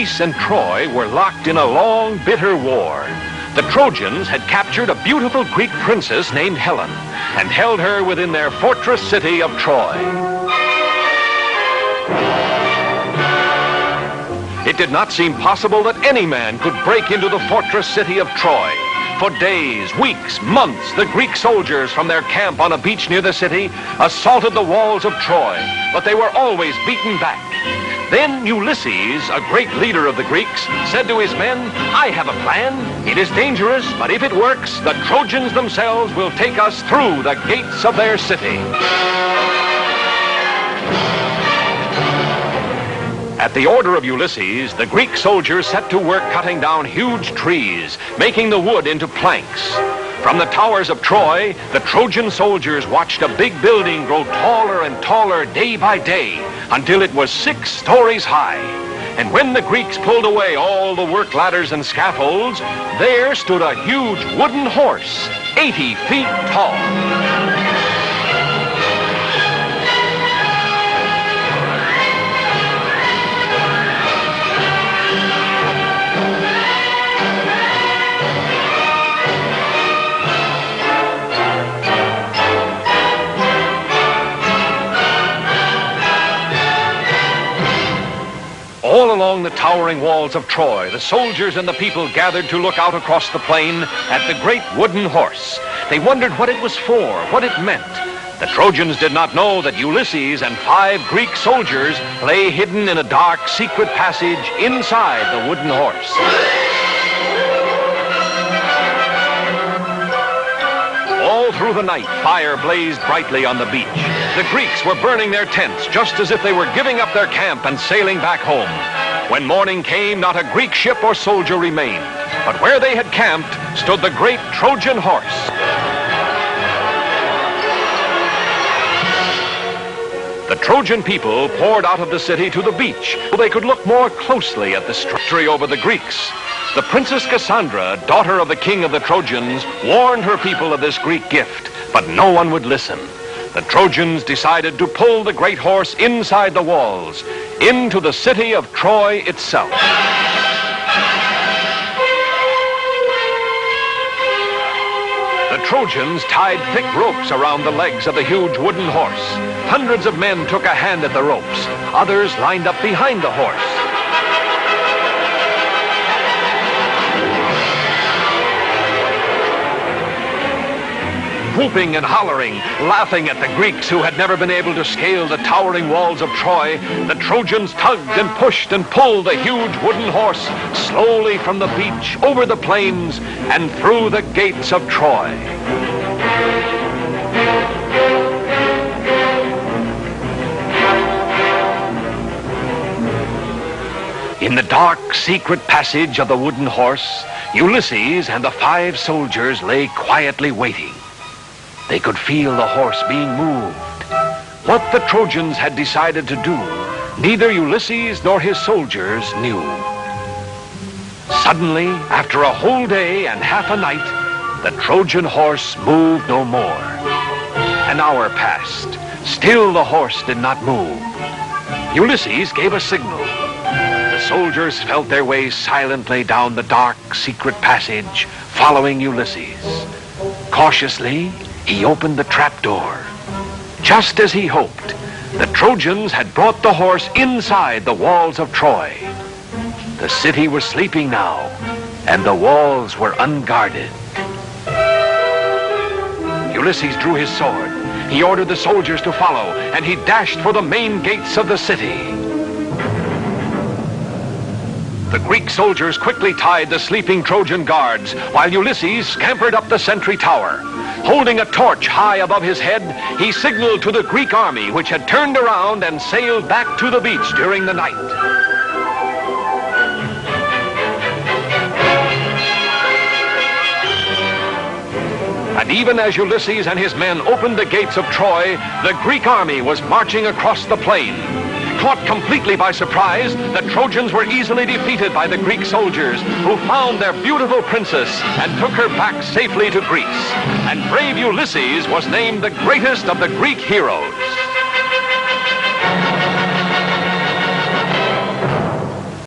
Greece and Troy were locked in a long, bitter war. The Trojans had captured a beautiful Greek princess named Helen and held her within their fortress city of Troy. It did not seem possible that any man could break into the fortress city of Troy. For days, weeks, months, the Greek soldiers from their camp on a beach near the city assaulted the walls of Troy, but they were always beaten back. Then Ulysses, a great leader of the Greeks, said to his men, "I have a plan. It is dangerous, but if it works, the Trojans themselves will take us through the gates of their city." At the order of Ulysses, the Greek soldiers set to work cutting down huge trees, making the wood into planks. From the towers of Troy, the Trojan soldiers watched a big building grow taller and taller day by day until it was 6 stories high. And when the Greeks pulled away all the work ladders and scaffolds, there stood a huge wooden horse, 80 feet tall. All along the towering walls of Troy, the soldiers and the people gathered to look out across the plain at the great wooden horse. They wondered what it was for, what it meant. The Trojans did not know that Ulysses and 5 Greek soldiers lay hidden in a dark, secret passage inside the wooden horse. All through the night, fire blazed brightly on the beach. The Greeks were burning their tents just as if they were giving up their camp and sailing back home. When morning came, not a Greek ship or soldier remained, but where they had camped stood the great Trojan horse. The Trojan people poured out of the city to the beach so they could look more closely at the victory over the Greeks. The Princess Cassandra, daughter of the king of the Trojans, warned her people of this Greek gift, but no one would listen. The Trojans decided to pull the great horse inside the walls, into the city of Troy itself. The Trojans tied thick ropes around the legs of the huge wooden horse. Hundreds of men took a hand at the ropes. Others lined up behind the horse. Whooping and hollering, laughing at the Greeks who had never been able to scale the towering walls of Troy, the Trojans tugged and pushed and pulled the huge wooden horse slowly from the beach, over the plains, and through the gates of Troy. In the dark, secret passage of the wooden horse, Ulysses and the 5 soldiers lay quietly waiting. They could feel the horse being moved. What the Trojans had decided to do, neither Ulysses nor his soldiers knew. Suddenly, after a whole day and half a night, the Trojan horse moved no more. An hour passed. Still the horse did not move. Ulysses gave a signal. The soldiers felt their way silently down the dark, secret passage, following Ulysses. Cautiously, he opened the trapdoor. Just as he hoped, the Trojans had brought the horse inside the walls of Troy. The city was sleeping now, and the walls were unguarded. Ulysses drew his sword. He ordered the soldiers to follow, and he dashed for the main gates of the city. The Greek soldiers quickly tied the sleeping Trojan guards, while Ulysses scampered up the sentry tower. Holding a torch high above his head, he signaled to the Greek army, which had turned around and sailed back to the beach during the night. And even as Ulysses and his men opened the gates of Troy, the Greek army was marching across the plain. Caught completely by surprise, the Trojans were easily defeated by the Greek soldiers, who found their beautiful princess and took her back safely to Greece. And brave Ulysses was named the greatest of the Greek heroes.